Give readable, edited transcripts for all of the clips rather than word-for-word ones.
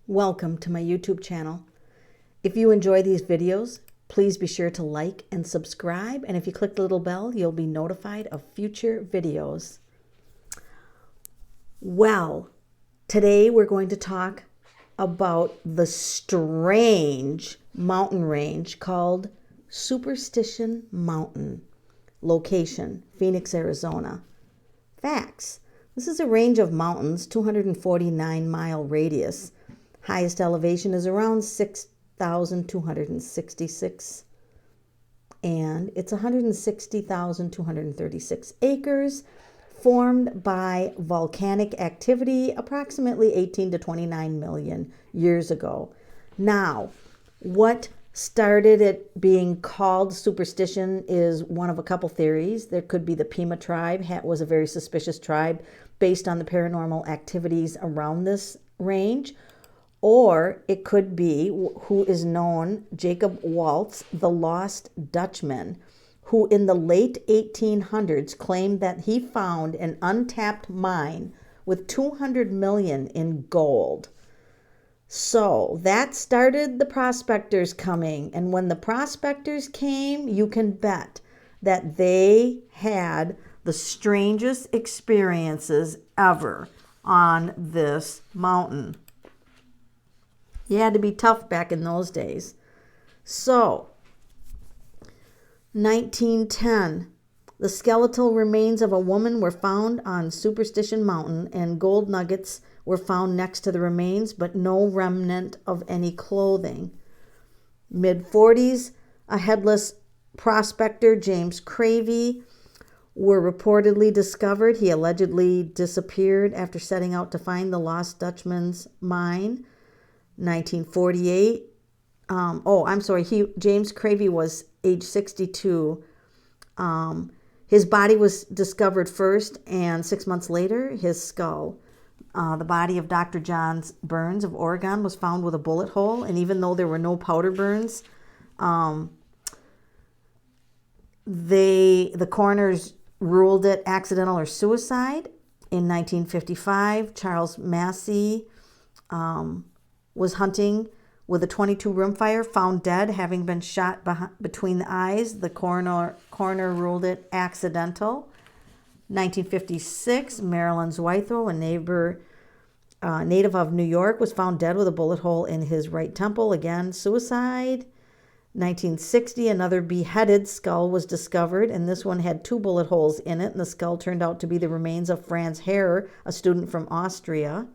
Welcome to my YouTube channel. If you enjoy these videos, please be sure to like and subscribe. And if you click the little bell, you'll be notified of future videos. Well, today we're going to talk about the strange mountain range called Superstition Mountain. Location, Phoenix, Arizona. Facts. This is a range of mountains, 249-mile radius. Highest elevation is around 6,266, and it's 160,236 acres, formed by volcanic activity approximately 18 to 29 million years ago. Now, what started it being called superstition is one of a couple theories. There could be the Pima tribe was a very suspicious tribe based on the paranormal activities around this range. Or it could be who is known, Jacob Waltz, the Lost Dutchman, who in the late 1800s claimed that he found an untapped mine with 200 million in gold. So that started the prospectors coming. And when the prospectors came, you can bet that they had the strangest experiences ever on this mountain. You had to be tough back in those days. So, 1910, the skeletal remains of a woman were found on Superstition Mountain, and gold nuggets were found next to the remains, but no remnant of any clothing. Mid-40s, a headless prospector, James Cravey, were reportedly discovered. He allegedly disappeared after setting out to find the Lost Dutchman's mine. 1948. James Cravey was age 62. His body was discovered first, and 6 months later, his skull. The body of Dr. John Burns of Oregon was found with a bullet hole, and even though there were no powder burns, the coroners ruled it accidental or suicide. In 1955, Charles Massey was hunting with a .22 rimfire, found dead, having been shot between the eyes. The coroner ruled it accidental. 1956, Marilyn Zweithrow, a native of New York, was found dead with a bullet hole in his right temple. Again, suicide. 1960, another beheaded skull was discovered, and this one had 2 bullet holes in it, and the skull turned out to be the remains of Franz Herrer, a student from Austria.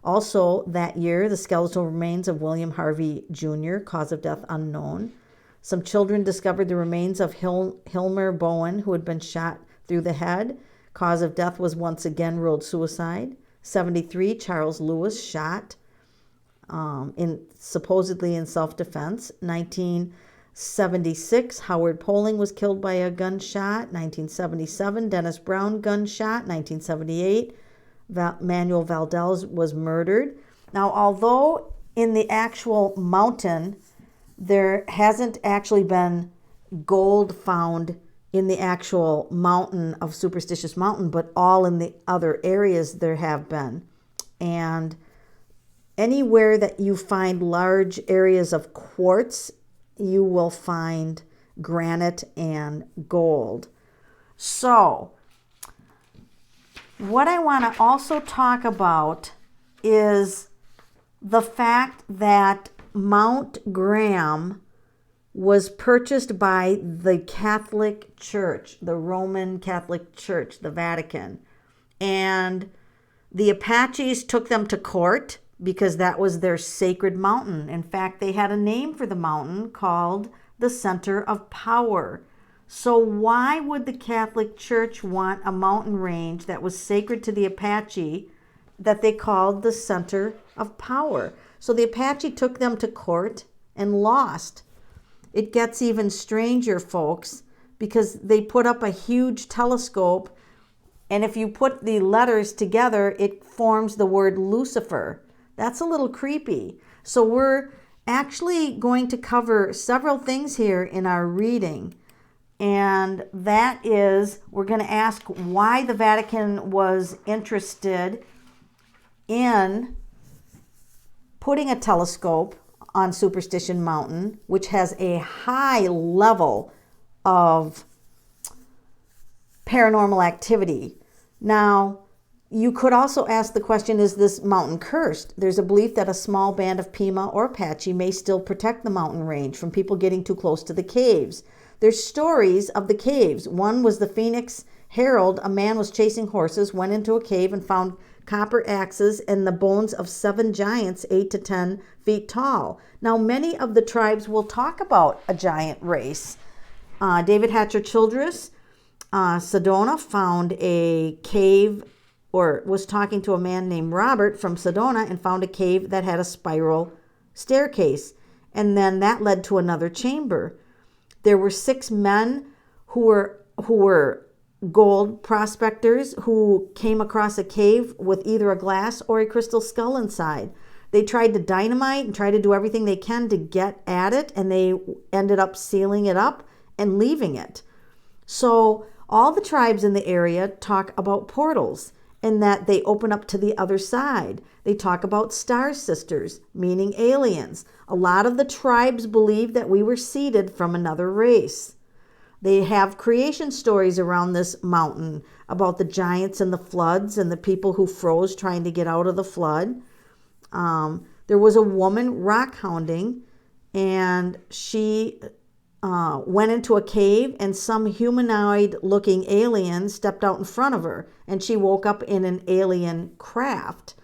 Also that year, the skeletal remains of William Harvey Jr., cause of death unknown. Some children discovered the remains of Hilmer Bowen, who had been shot through the head. Cause of death was once again ruled suicide. 73, Charles Lewis shot, supposedly in self-defense. 1976, Howard Poling was killed by a gunshot. 1977, Dennis Brown gunshot. 1978, Manuel Valdez was murdered. Now, although in the actual mountain, there hasn't actually been gold found in the actual mountain of Superstitious Mountain, but all in the other areas there have been. And anywhere that you find large areas of quartz, you will find granite and gold. So, what I want to also talk about is the fact that Mount Graham was purchased by the Catholic Church, the Roman Catholic Church, the Vatican. And the Apaches took them to court because that was their sacred mountain. In fact, they had a name for the mountain called the Center of Power. So why would the Catholic Church want a mountain range that was sacred to the Apache that they called the Center of Power? So the Apache took them to court and lost. It gets even stranger, folks, because they put up a huge telescope, and if you put the letters together, it forms the word Lucifer. That's a little creepy. So we're actually going to cover several things here in our reading. And that is, we're going to ask why the Vatican was interested in putting a telescope on Superstition Mountain, which has a high level of paranormal activity. Now, you could also ask the question, is this mountain cursed? There's a belief that a small band of Pima or Apache may still protect the mountain range from people getting too close to the caves. There's stories of the caves. One was the Phoenix Herald. A man was chasing horses, went into a cave and found copper axes and the bones of 7 giants 8 to 10 feet tall. Now, many of the tribes will talk about a giant race. David Hatcher Childress, Sedona, found a cave, or was talking to a man named Robert from Sedona and found a cave that had a spiral staircase. And then that led to another chamber. There were 6 men who were gold prospectors who came across a cave with either a glass or a crystal skull inside. They tried to dynamite and try to do everything they can to get at it, and they ended up sealing it up and leaving it. So all the tribes in the area talk about portals and that they open up to the other side. They talk about star sisters, meaning aliens. A lot of the tribes believe that we were seeded from another race. They have creation stories around this mountain about the giants and the floods and the people who froze trying to get out of the flood. There was a woman rock hounding, and she went into a cave, and some humanoid-looking alien stepped out in front of her, and she woke up in an alien craft.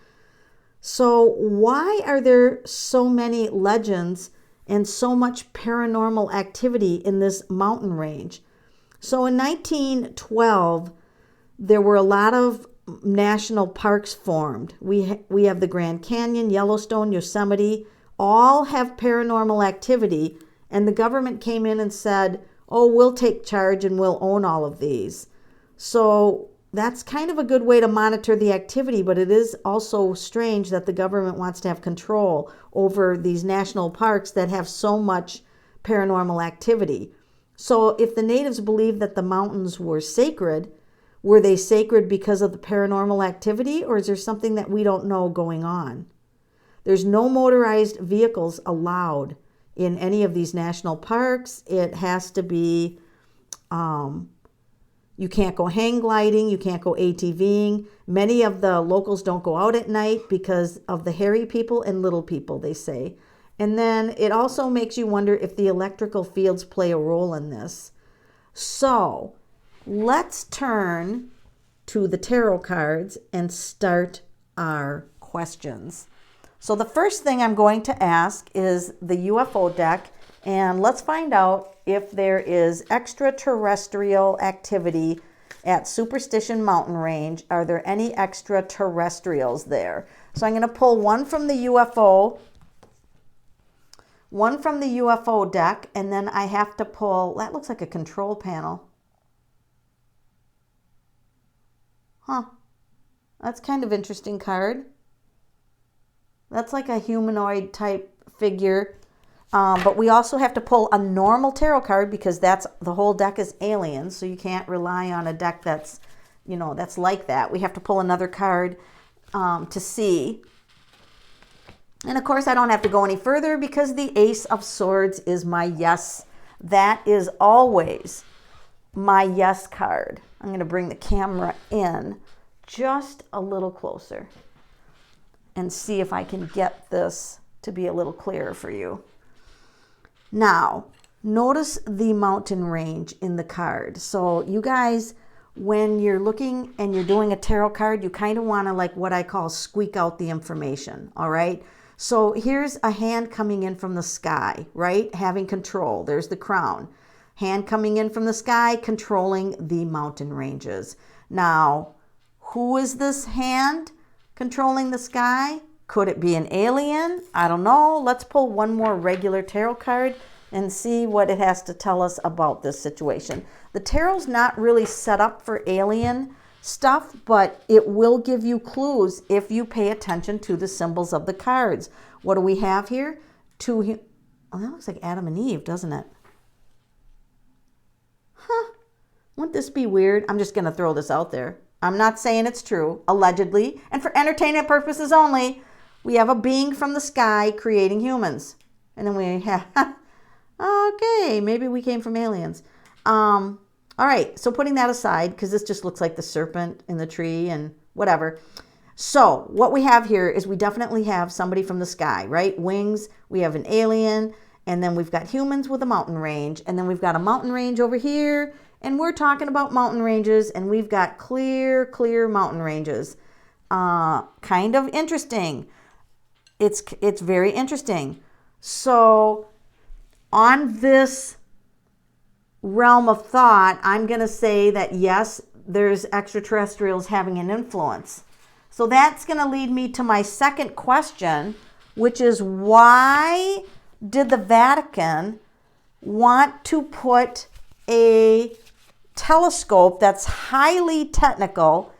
So why are there so many legends and so much paranormal activity in this mountain range? So in 1912, there were a lot of national parks formed. We have the Grand Canyon, Yellowstone, Yosemite, all have paranormal activity. And the government came in and said, oh, we'll take charge and we'll own all of these. So that's kind of a good way to monitor the activity, but it is also strange that the government wants to have control over these national parks that have so much paranormal activity. So if the natives believed that the mountains were sacred, were they sacred because of the paranormal activity, or is there something that we don't know going on? There's no motorized vehicles allowed in any of these national parks. It has to be, you can't go hang gliding, you can't go ATVing. Many of the locals don't go out at night because of the hairy people and little people, they say. And then it also makes you wonder if the electrical fields play a role in this. So let's turn to the tarot cards and start our questions. So the first thing I'm going to ask is the UFO deck, and let's find out if there is extraterrestrial activity at Superstition Mountain Range. Are there any extraterrestrials there? So I'm going to pull one from the UFO deck, and then I have to pull, that looks like a control panel. Huh. That's kind of interesting card. That's like a humanoid type figure. But we also have to pull a normal tarot card because that's the whole deck is aliens. So you can't rely on a deck that's, that's like that. We have to pull another card to see. And of course, I don't have to go any further because the Ace of Swords is my yes. That is always my yes card. I'm going to bring the camera in just a little closer and see if I can get this to be a little clearer for you. Now, notice the mountain range in the card. So you guys, when you're looking and you're doing a tarot card, you kind of want to, like what I call, squeak out the information, all right? So here's a hand coming in from the sky, right? Having control. There's the crown. Hand coming in from the sky, controlling the mountain ranges. Now, who is this hand controlling the sky? Could it be an alien? I don't know. Let's pull one more regular tarot card and see what it has to tell us about this situation. The tarot's not really set up for alien stuff, but it will give you clues if you pay attention to the symbols of the cards. What do we have here? Oh, that looks like Adam and Eve, doesn't it? Huh. Wouldn't this be weird? I'm just going to throw this out there. I'm not saying it's true, allegedly, and for entertainment purposes only. We have a being from the sky creating humans. And then we have, okay, maybe we came from aliens. All right, so putting that aside, because this just looks like the serpent in the tree and whatever. So what we have here is we definitely have somebody from the sky, right? Wings, we have an alien, and then we've got humans with a mountain range, and then we've got a mountain range over here, and we're talking about mountain ranges, and we've got clear mountain ranges. Kind of interesting. It's very interesting. So on this realm of thought, I'm going to say that yes, there's extraterrestrials having an influence. So that's going to lead me to my second question, which is why did the Vatican want to put a telescope that's highly technical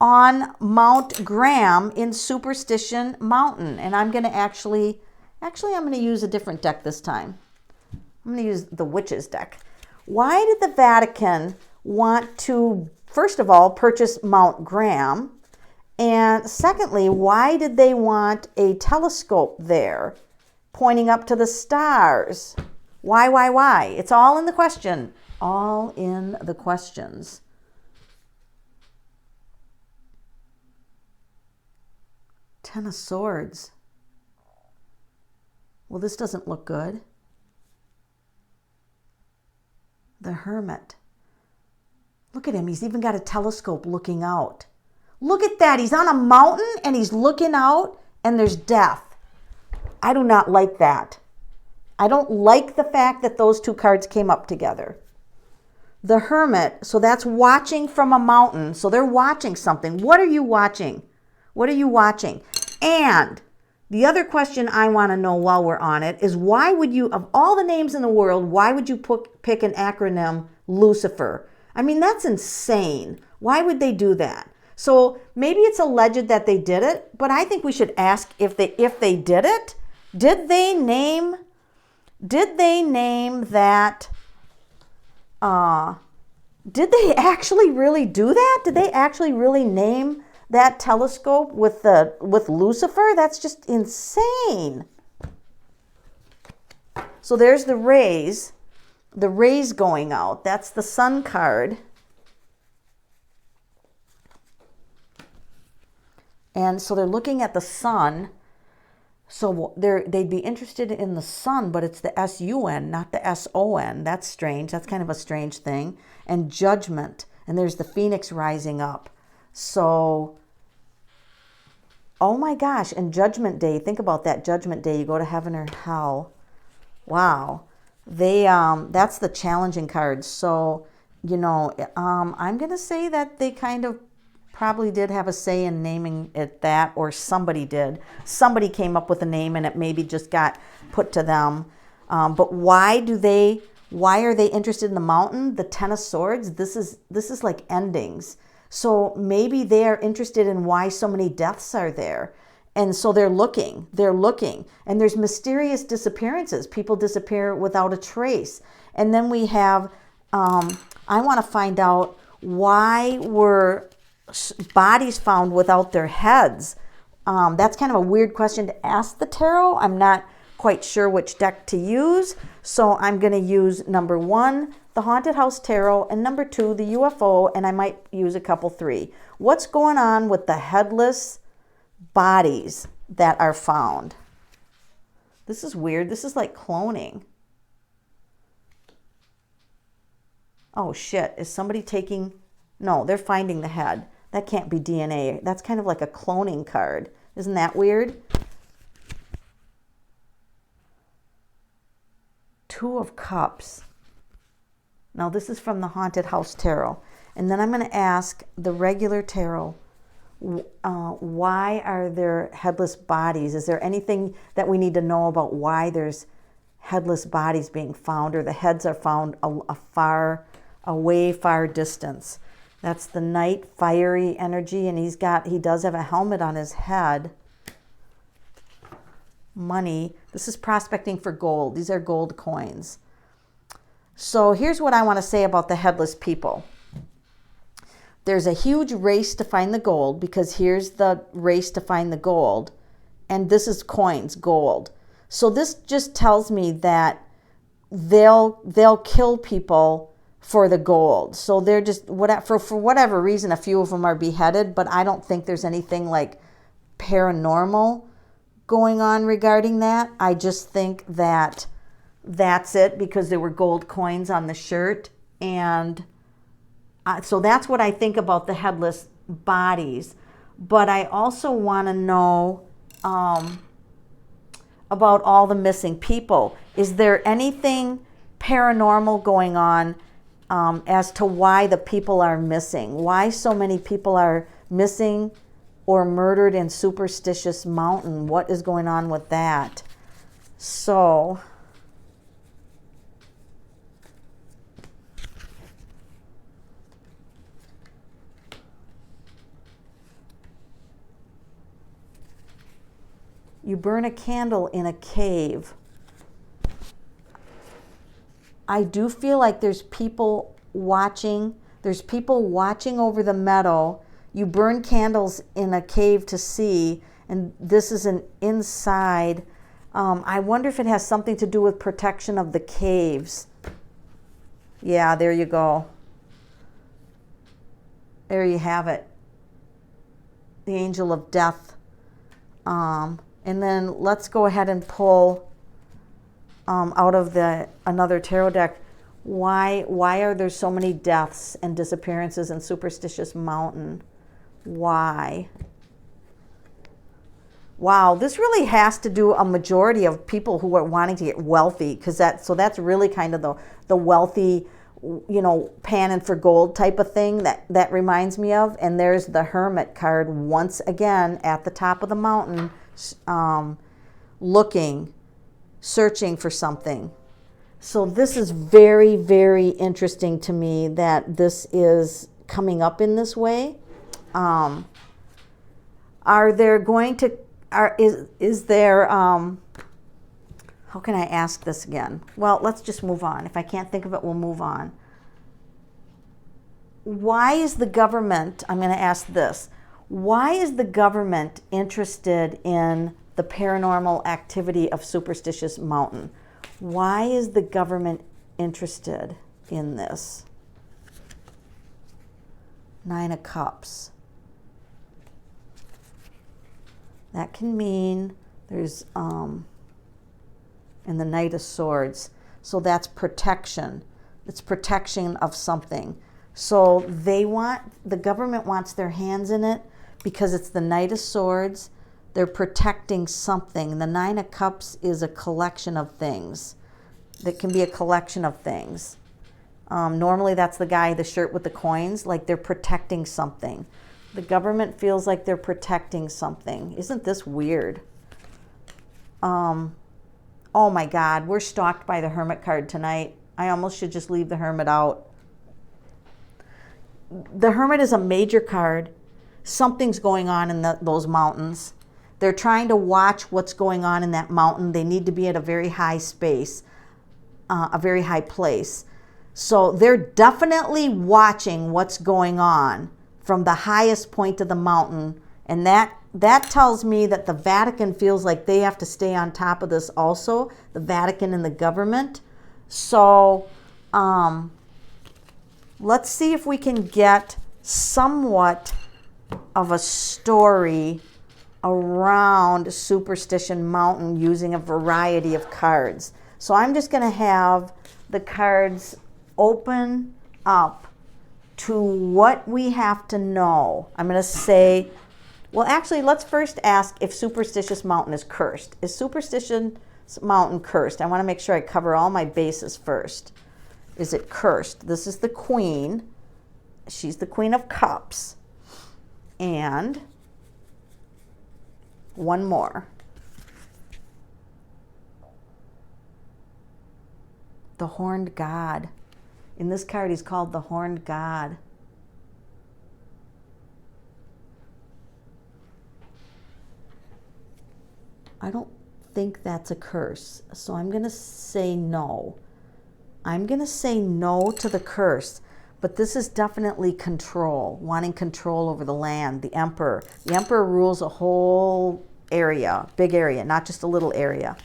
on Mount Graham in Superstition Mountain? And I'm going to actually I'm going to use a different deck this time. I'm going to use the Witch's deck. Why did the Vatican want to, first of all, purchase Mount Graham? And secondly, why did they want a telescope there pointing up to the stars? Why? It's all in the question. All in the questions. Ten of Swords. Well, this doesn't look good. The Hermit. Look at him. He's even got a telescope looking out. Look at that. He's on a mountain and he's looking out and there's death. I do not like that. I don't like the fact that those two cards came up together. The Hermit, so that's watching from a mountain. So they're watching something. What are you watching? What are you watching? And the other question I want to know while we're on it is why would you, of all the names in the world, why would you pick an acronym Lucifer? I mean, that's insane. Why would they do that? So maybe it's alleged that they did it, but I think we should ask if they did it. Did they name that? Did they actually really do that? Did they actually really name that telescope with Lucifer? That's just insane. So there's the rays going out. That's the sun card. And so they're looking at the sun. So they'd be interested in the sun, but it's the S-U-N, not the S-O-N. That's strange. That's kind of a strange thing. And judgment. And there's the phoenix rising up. So, oh my gosh. And Judgment Day. Think about that. Judgment Day. You go to heaven or hell. Wow. That's the challenging cards. So, I'm going to say that they kind of probably did have a say in naming it that, or somebody did. Somebody came up with a name and it maybe just got put to them. But why are they interested in the mountain? The Ten of Swords, this is like endings. So maybe they are interested in why so many deaths are there. And so they're looking, and there's mysterious disappearances. People disappear without a trace. And then we have, I want to find out why were bodies found without their heads. That's kind of a weird question to ask the tarot. I'm not quite sure which deck to use. So I'm going to use number 1, the Haunted House Tarot, and number 2, the UFO, and I might use a couple 3. What's going on with the headless bodies that are found? This is weird. This is like cloning. Oh shit, is somebody taking... No, they're finding the head. That can't be DNA. That's kind of like a cloning card. Isn't that weird? Two of Cups. Now this is from the Haunted House Tarot. And then I'm going to ask the regular tarot, why are there headless bodies? Is there anything that we need to know about why there's headless bodies being found, or the heads are found a way far distance? That's the Knight, fiery energy, and he does have a helmet on his head. Money. This is prospecting for gold. These are gold coins. So here's what I want to say about the headless people. There's a huge race to find the gold, because here's the race to find the gold. and this is coins, gold. So this just tells me that they'll kill people for the gold. So they're just, for whatever reason, a few of them are beheaded, but I don't think there's anything like paranormal going on regarding that. I just think that that's it, because there were gold coins on the shirt. And so that's what I think about the headless bodies. But I also want to know about all the missing people. Is there anything paranormal going on as to why the people are missing? Why so many people are missing or murdered in Superstitious Mountain? What is going on with that? So you burn a candle in a cave. I do feel like there's people watching. There's people watching over the meadow. You burn candles in a cave to see, and this is an inside. I wonder if it has something to do with protection of the caves. Yeah, there you go. There you have it. The angel of death. And then let's go ahead and pull out of another tarot deck. Why are there so many deaths and disappearances in Superstitious Mountain? Why? Wow, this really has to do a majority of people who are wanting to get wealthy, because that's really kind of the wealthy, panning for gold type of thing that reminds me of. And there's the Hermit card once again at the top of the mountain, searching for something. So this is very, very interesting to me that this is coming up in this way. Is there, how can I ask this again? Well, let's just move on. If I can't think of it, we'll move on. Why is the government, I'm going to ask this, why is the government interested in the paranormal activity of Superstitious Mountain? Why is the government interested in this? Nine of Cups. That can mean there's, and the Knight of Swords. So that's protection. It's protection of something. So the government wants their hands in it because it's the Knight of Swords. They're protecting something. The Nine of Cups is a collection of things. That can be a collection of things. Normally that's the guy, the shirt with the coins, like they're protecting something. The government feels like they're protecting something. Isn't this weird? Oh my God, we're stalked by the Hermit card tonight. I almost should just leave the Hermit out. The Hermit is a major card. Something's going on in those mountains. They're trying to watch what's going on in that mountain. They need to be at a very high space, a very high place. So they're definitely watching what's going on from the highest point of the mountain. And that tells me that the Vatican feels like they have to stay on top of this also, the Vatican and the government. So let's see if we can get somewhat of a story around Superstition Mountain using a variety of cards. So I'm just going to have the cards open up to what we have to know. I'm going to say, well, actually, let's first ask if Superstitious Mountain is cursed. Is Superstition Mountain cursed? I want to make sure I cover all my bases first. Is it cursed? This is the Queen. She's the Queen of Cups. And one more. The Horned God. In this card, he's called the Horned God. I don't think that's a curse, so I'm going to say no. I'm going to say no to the curse, but this is definitely control, wanting control over the land, the Emperor. The Emperor rules a whole area, big area, not just a little area.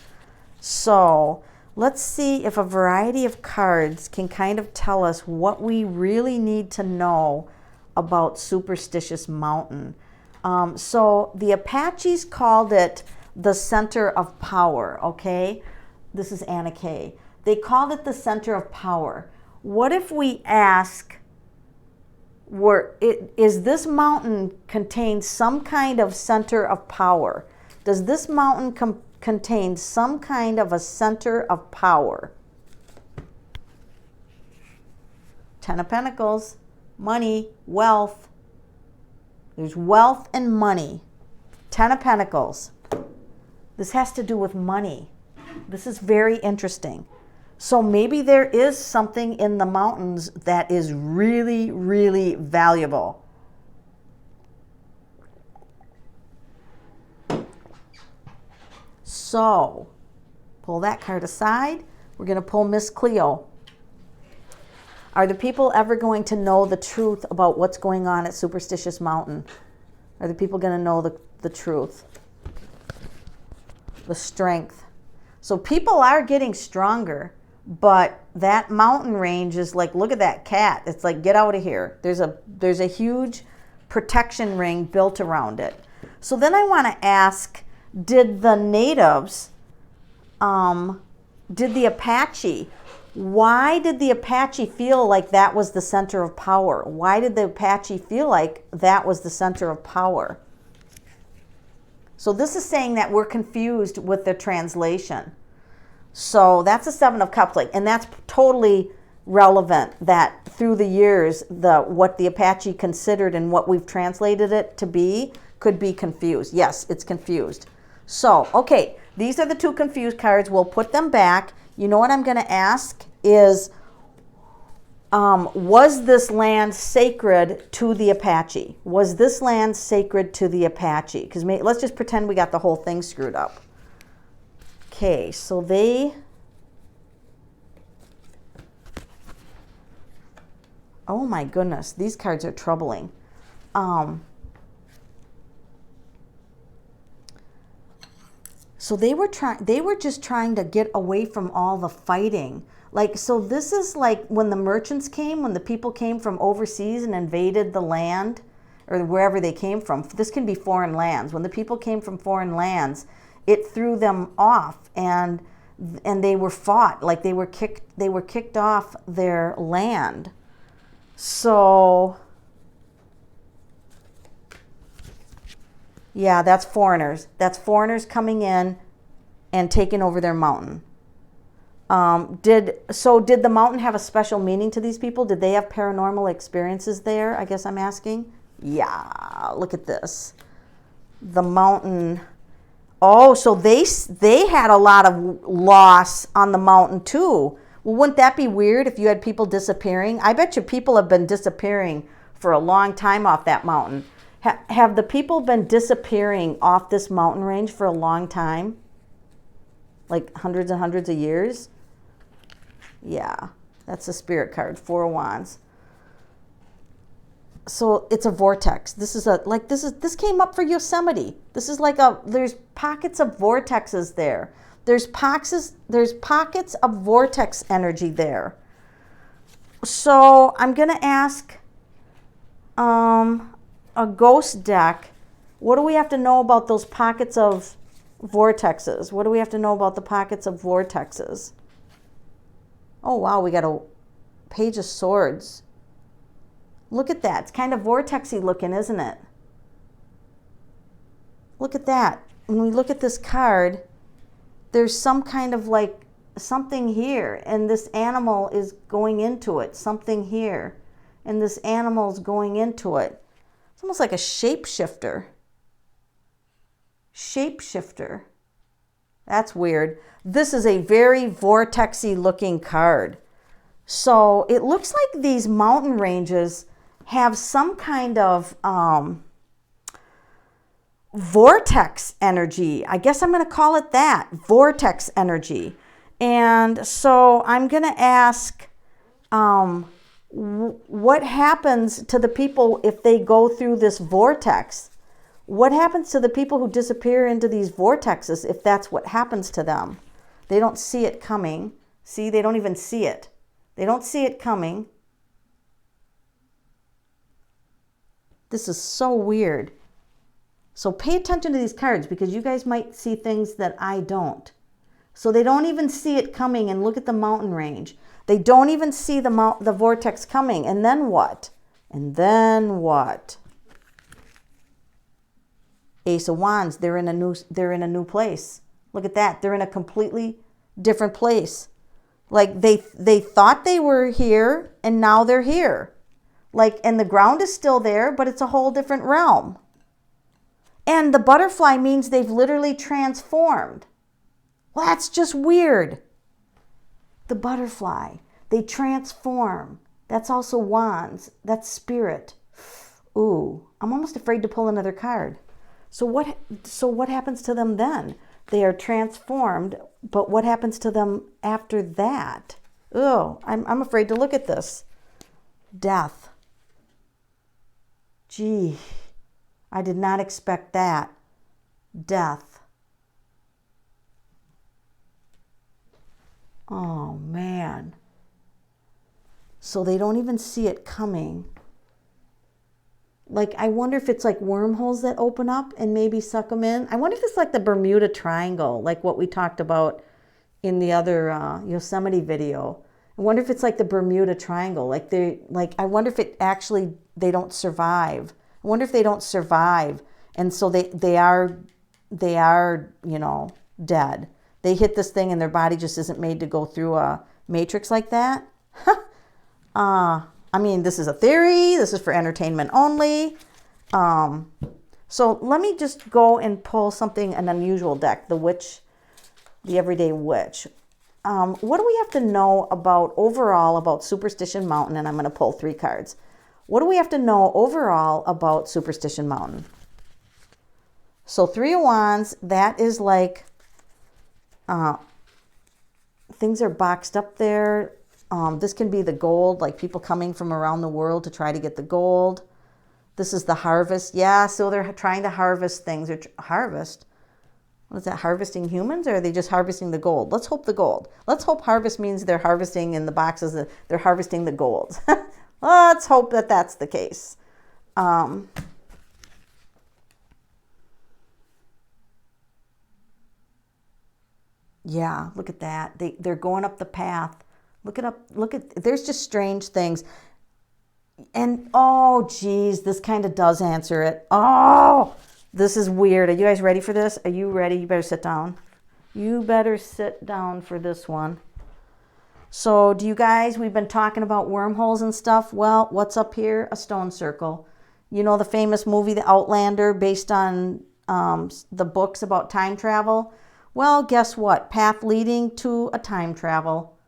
So let's see if a variety of cards can kind of tell us what we really need to know about Superstitious Mountain. So the Apaches called it the center of power, okay? This is Anna Kay. They called it the center of power. What if we ask, is this mountain contain some kind of center of power? Does this mountain contain some kind of a center of power? Ten of Pentacles, money, wealth. There's wealth and money. Ten of Pentacles. This has to do with money. This is very interesting. So maybe there is something in the mountains that is really, really valuable. So, pull that card aside. We're going to pull Miss Cleo. Are the people ever going to know the truth about what's going on at Superstitious Mountain? Are the people going to know the truth? The strength. So people are getting stronger, but that mountain range is like, look at that cat. It's like, get out of here. There's a huge protection ring built around it. So then I want to ask, did the natives, did the Apache, why did the Apache feel like that was the center of power? Why did the Apache feel like that was the center of power? So this is saying that we're confused with the translation. So that's a Seven of Cups, and that's totally relevant that through the years, what the Apache considered and what we've translated it to be could be confused. Yes, it's confused. So, okay, these are the two confused cards. We'll put them back. You know what I'm going to ask is, was this land sacred to the Apache? Was this land sacred to the Apache? Because let's just pretend we got the whole thing screwed up. Okay, so oh my goodness, these cards are troubling. So they were just trying to get away from all the fighting. Like, so this is like when the merchants came, when the people came from overseas and invaded the land, or wherever they came from. This can be foreign lands. When the people came from foreign lands, it threw them off, and they were fought, like they were kicked off their land. So yeah, that's foreigners. That's foreigners coming in and taking over their mountain. Did the mountain have a special meaning to these people? Did they have paranormal experiences there? I guess I'm asking. Yeah, look at this. The mountain. Oh, so they had a lot of loss on the mountain too. Well, wouldn't that be weird if you had people disappearing? I bet you people have been disappearing for a long time off that mountain. Have the people been disappearing off this mountain range for a long time? Like hundreds and hundreds of years? Yeah, that's a spirit card, Four of Wands. So it's a vortex. This came up for Yosemite. This is like there's pockets of vortexes there. There's pockets of vortex energy there. So I'm going to ask a ghost deck, what do we have to know about those pockets of vortexes? What do we have to know about the pockets of vortexes? Oh, wow, we got a Page of Swords. Look at that. It's kind of vortexy looking, isn't it? Look at that. When we look at this card, there's some kind of like something here, and this animal is going into it. Something here, and this animal's going into it. It's almost like a shapeshifter. Shapeshifter. That's weird. This is a very vortexy looking card. So it looks like these mountain ranges have some kind of vortex energy. I guess I'm going to call it that, vortex energy. And so I'm going to ask, what happens to the people if they go through this vortex? What happens to the people who disappear into these vortexes if that's what happens to them? They don't see it coming. See, they don't even see it. They don't see it coming. This is so weird. So pay attention to these cards because you guys might see things that I don't. So they don't even see it coming, and look at the mountain range. They don't even see the vortex coming. And then what? And then what? Ace of Wands, they're in a new place. Look at that. They're in a completely different place. Like they thought they were here and now they're here. Like, and the ground is still there, but it's a whole different realm. And the butterfly means they've literally transformed. Well, that's just weird. The butterfly, they transform. That's also wands. That's spirit. Ooh, I'm almost afraid to pull another card. So what happens to them then? They are transformed, but what happens to them after that? Oh, I'm afraid to look at this. Death. Gee, I did not expect that. Death. Oh, man. So they don't even see it coming. Like, I wonder if it's like wormholes that open up and maybe suck them in. I wonder if it's like the Bermuda Triangle, like what we talked about in the other Yosemite video. I wonder if it's like the Bermuda Triangle. I wonder if it actually, they don't survive. I wonder if they don't survive. And so they are, dead. They hit this thing and their body just isn't made to go through a matrix like that. I mean, this is a theory. This is for entertainment only. So let me just go and pull an unusual deck, the Witch, the Everyday Witch. What do we have to know overall about Superstition Mountain? And I'm going to pull 3 cards. What do we have to know overall about Superstition Mountain? So 3 of Wands, that is like things are boxed up there. This can be the gold, like people coming from around the world to try to get the gold. This is the harvest. Yeah, so they're trying to harvest things. Harvest? What is that, harvesting humans, or are they just harvesting the gold? Let's hope the gold. Let's hope harvest means they're harvesting in the boxes. They're harvesting the gold. Let's hope that that's the case. Yeah, look at that. They're going up the path. Look at, there's just strange things. And, oh, geez, this kind of does answer it. Oh, this is weird. Are you guys ready for this? Are you ready? You better sit down. You better sit down for this one. So we've been talking about wormholes and stuff. Well, what's up here? A stone circle. You know the famous movie, The Outlander, based on the books about time travel? Well, guess what? Path leading to a time travel.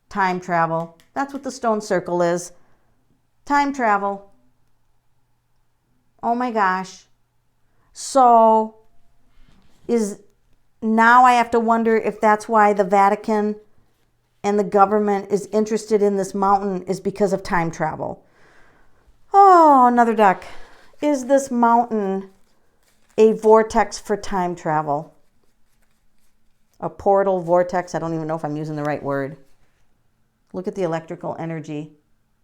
Time travel. That's what the stone circle is. Time travel. Oh my gosh. So now I have to wonder if that's why the Vatican and the government is interested in this mountain is because of time travel. Oh, another deck. Is this mountain a vortex for time travel? A portal, vortex. I don't even know if I'm using the right word. Look at the electrical energy.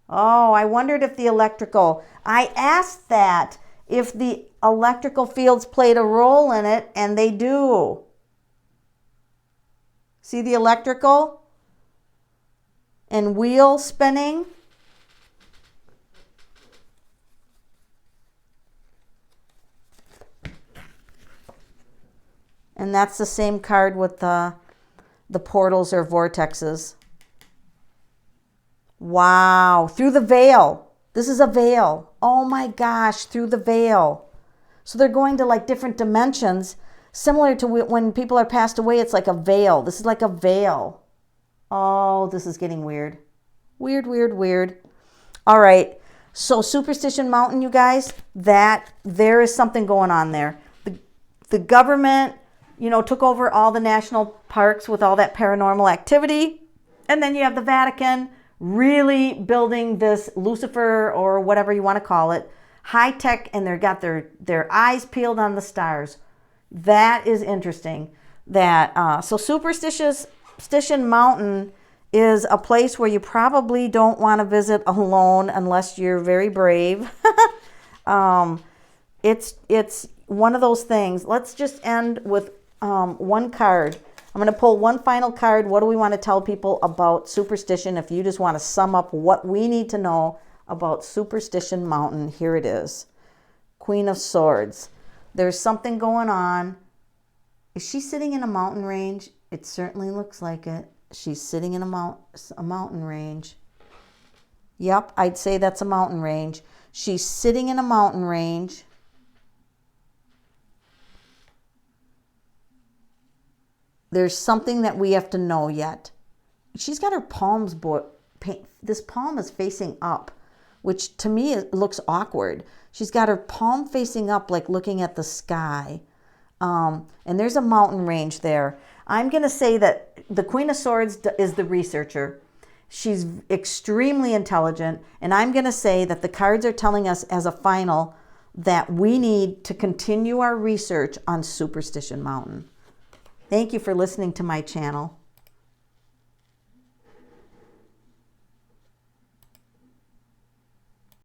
Oh, I wondered if the electrical, I asked that, if the electrical fields played a role in it, and they do. See the electrical? And wheel spinning? And that's the same card with the portals or vortexes. Wow, through the veil. This is a veil. Oh my gosh, through the veil. So they're going to like different dimensions, similar to when people are passed away, it's like a veil. This is like a veil. Oh, this is getting weird. Weird, weird, weird. All right, so Superstition Mountain, you guys, there is something going on there. The government, took over all the national parks with all that paranormal activity. And then you have the Vatican really building this Lucifer, or whatever you want to call it, high tech, and they've got their eyes peeled on the stars. That is interesting. That so Superstition Mountain is a place where you probably don't want to visit alone unless you're very brave. It's one of those things. Let's just end with one card. I'm going to pull one final card. What do we want to tell people about Superstition? If you just want to sum up what we need to know about Superstition Mountain, here it is. Queen of Swords. There's something going on. Is she sitting in a mountain range? It certainly looks like it. She's sitting in a mountain range. Yep, I'd say that's a mountain range. She's sitting in a mountain range. There's something that we have to know yet. She's got her palms, this palm is facing up, which to me it looks awkward. She's got her palm facing up, like looking at the sky. And there's a mountain range there. I'm going to say that the Queen of Swords is the researcher. She's extremely intelligent. And I'm going to say that the cards are telling us as a final that we need to continue our research on Superstition Mountain. Thank you for listening to my channel.